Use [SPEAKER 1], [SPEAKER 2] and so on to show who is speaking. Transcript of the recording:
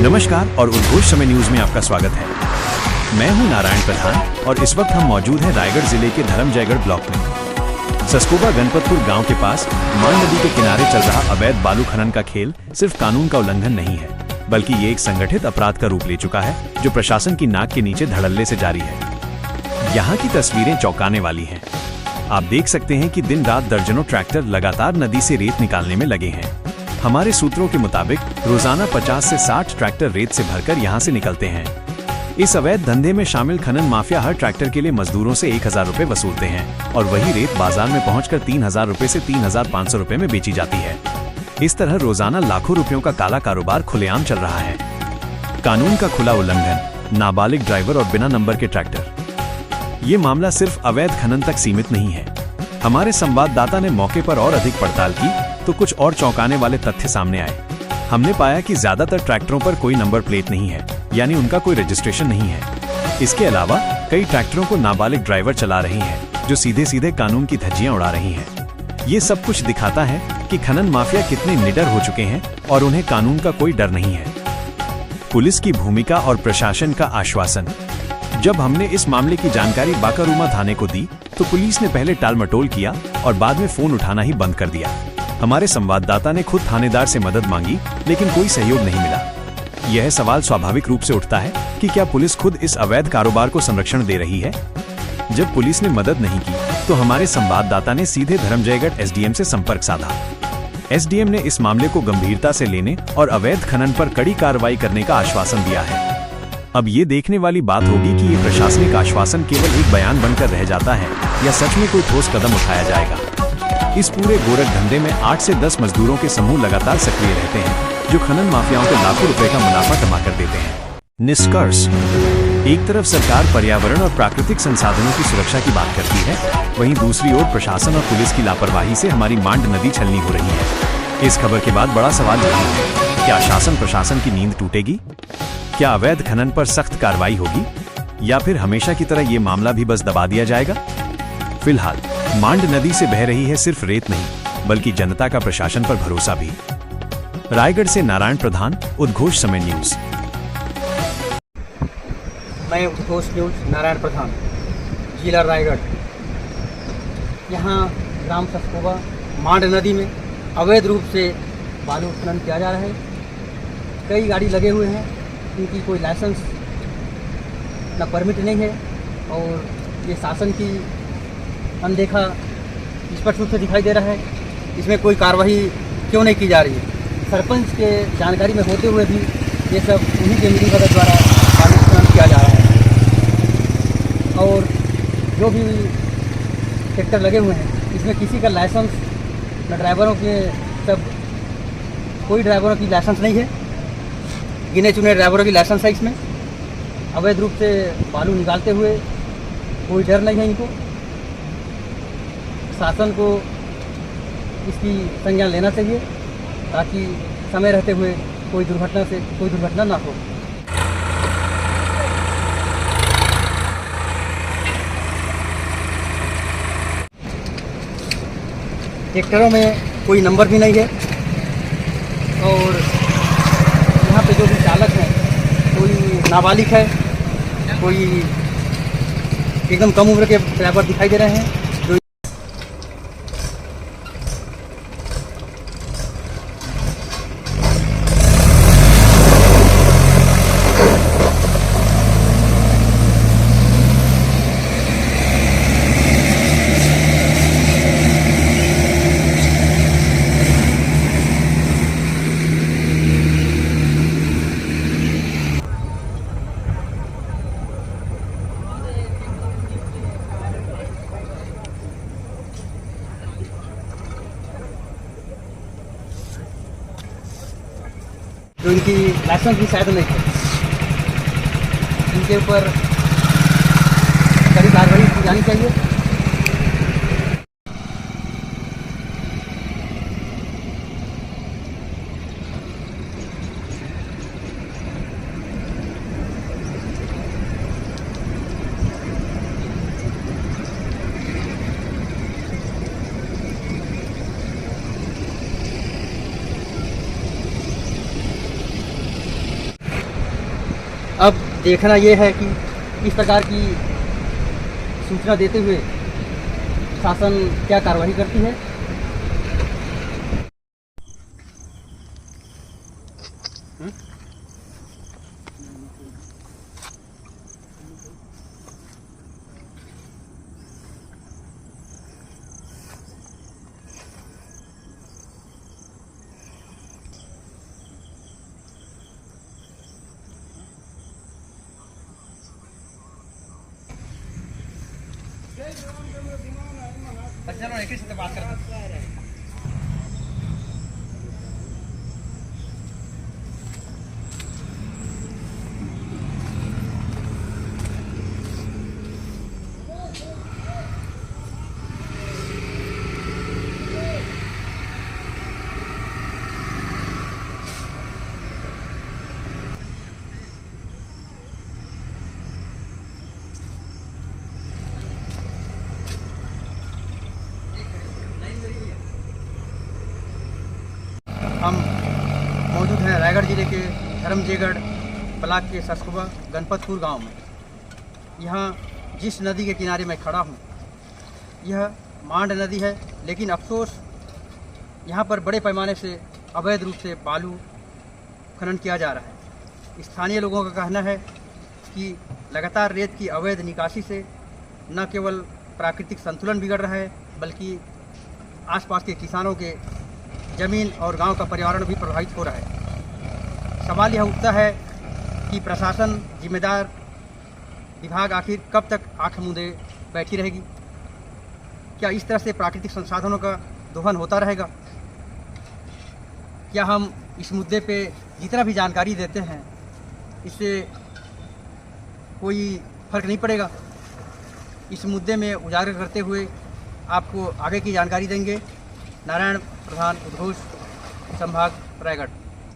[SPEAKER 1] नमस्कार और उद्घोष समय न्यूज में आपका स्वागत है। मैं हूं नारायण प्रधान और इस वक्त हम मौजूद हैं रायगढ़ जिले के धर्मजयगढ़ ब्लॉक में। सस्कोबा गणपतपुर गांव के पास मान नदी के किनारे चल रहा अवैध बालू खनन का खेल सिर्फ कानून का उल्लंघन नहीं है, बल्कि ये एक संगठित अपराध का रूप ले चुका है जो प्रशासन की नाक के नीचे धड़ल्ले से जारी है। यहाँ की तस्वीरें चौंकाने वाली हैं। आप देख सकते हैं कि दिन रात दर्जनों ट्रैक्टर लगातार नदी से रेत निकालने में लगे हैं। हमारे सूत्रों के मुताबिक रोजाना 50 से 60 ट्रैक्टर रेत से भरकर यहां से निकलते हैं। इस अवैध धंधे में शामिल खनन माफिया हर ट्रैक्टर के लिए मजदूरों से 1000 रुपए वसूलते हैं और वही रेत बाजार में पहुंचकर 3000 रुपए से 3500 रुपए में बेची जाती है। इस तरह रोजाना लाखों रुपयों का काला कारोबार खुलेआम चल रहा है। कानून का खुला उल्लंघन, नाबालिग ड्राइवर और बिना नंबर के ट्रैक्टर। ये मामला सिर्फ अवैध खनन तक सीमित नहीं है। हमारे संवाददाता ने मौके पर और अधिक पड़ताल की तो कुछ और चौंकाने वाले तथ्य सामने आए। हमने पाया कि ज्यादातर ट्रैक्टरों पर कोई नंबर प्लेट नहीं है, यानी उनका कोई रजिस्ट्रेशन नहीं है। इसके अलावा कई ट्रैक्टरों को नाबालिग ड्राइवर चला रही हैं, जो सीधे सीधे कानून की धज्जियां उड़ा रही हैं। ये सब कुछ दिखाता है कि खनन माफिया कितने निडर हो चुके हैं और उन्हें कानून का कोई डर नहीं है। पुलिस की भूमिका और प्रशासन का आश्वासन। जब हमने इस मामले की जानकारी बाकारूमा थाने को दी तो पुलिस ने पहले टालमटोल किया और बाद में फोन उठाना ही बंद कर दिया। हमारे संवाददाता ने खुद थानेदार से मदद मांगी, लेकिन कोई सहयोग नहीं मिला। यह सवाल स्वाभाविक रूप से उठता है कि क्या पुलिस खुद इस अवैध कारोबार को संरक्षण दे रही है? जब पुलिस ने मदद नहीं की तो हमारे संवाददाता ने सीधे धर्मजयगढ़ एसडीएम से संपर्क साधा। एसडीएम ने इस मामले को गंभीरता से लेने और अवैध खनन पर कड़ी कार्रवाई करने का आश्वासन दिया है। अब ये देखने वाली बात होगी कि ये प्रशासनिक आश्वासन केवल एक बयान बनकर रह जाता है या सच में कोई ठोस कदम उठाया जाएगा। इस पूरे गोरख धंधे में 8 से 10 मजदूरों के समूह लगातार सक्रिय रहते हैं, जो खनन माफियाओं को लाखों रुपए का मुनाफा कमा कर देते हैं। निष्कर्ष, एक तरफ सरकार पर्यावरण और प्राकृतिक संसाधनों की सुरक्षा की बात करती है, वहीं दूसरी ओर प्रशासन और पुलिस की लापरवाही से हमारी मांड नदी छलनी हो रही है। इस खबर के बाद बड़ा सवाल यही है, क्या शासन प्रशासन की नींद टूटेगी? क्या अवैध खनन पर सख्त कार्रवाई होगी या फिर हमेशा की तरह ये मामला भी बस दबा दिया जाएगा? फिलहाल मांड नदी से बह रही है सिर्फ रेत नहीं, बल्कि जनता का प्रशासन पर भरोसा भी। रायगढ़ से नारायण प्रधान, उद्घोष समय न्यूज।
[SPEAKER 2] मैं उद्घोष न्यूज नारायण प्रधान, जिला रायगढ़। यहाँ ग्राम सस्कोबा मांड नदी में अवैध रूप से बालू उत्खनन किया जा रहा है। कई गाड़ी लगे हुए हैं, इनकी कोई लाइसेंस न परमिट नहीं है और ये शासन की अनदेखा स्पष्ट रूप से दिखाई दे रहा है। इसमें कोई कार्रवाई क्यों नहीं की जा रही है? सरपंच के जानकारी में होते हुए भी ये सब उन्हीं के मिलीभगत द्वारा बालू उत्खनन किया जा रहा है। और जो भी ट्रैक्टर लगे हुए हैं, इसमें किसी का लाइसेंस न ड्राइवरों के, सब कोई ड्राइवरों की लाइसेंस नहीं है। गिने चुने ड्राइवरों की लाइसेंस है इसमें। अवैध रूप से बालू निकालते हुए कोई डर नहीं है इनको। शासन को इसकी संज्ञान लेना चाहिए ताकि समय रहते हुए कोई दुर्घटना ना हो। ट्रैक्टरों में कोई नंबर भी नहीं है और यहाँ पे जो भी चालक है, कोई नाबालिग है, कोई एकदम कम उम्र के ड्राइवर दिखाई दे रहे हैं। जो इनकी लाइसेंस भी शायद नहीं है, इनके ऊपर कड़ी कार्रवाई की जानी चाहिए। अब देखना ये है कि इस प्रकार की सूचना देते हुए शासन क्या कार्रवाई करती है। चलो एक ही से बात करते हैं। हम मौजूद हैं रायगढ़ जिले के धर्मजयगढ़ ब्लॉक के सस्कुबा गणपतपुर गांव में। यहाँ जिस नदी के किनारे मैं खड़ा हूँ यह मांड नदी है, लेकिन अफसोस यहाँ पर बड़े पैमाने से अवैध रूप से बालू खनन किया जा रहा है। स्थानीय लोगों का कहना है कि लगातार रेत की अवैध निकासी से न केवल प्राकृतिक संतुलन बिगड़ रहा है बल्कि आसपास के किसानों के ज़मीन और गांव का पर्यावरण भी प्रभावित हो रहा है। सवाल यह उठता है कि प्रशासन, जिम्मेदार विभाग आखिर कब तक आंख मूंदे बैठी रहेगी? क्या इस तरह से प्राकृतिक संसाधनों का दोहन होता रहेगा? क्या हम इस मुद्दे पे जितना भी जानकारी देते हैं इससे कोई फर्क नहीं पड़ेगा? इस मुद्दे में उजागर करते हुए आपको आगे की जानकारी देंगे नारायण प्रधान, उद्घोष, संभाग रायगढ़।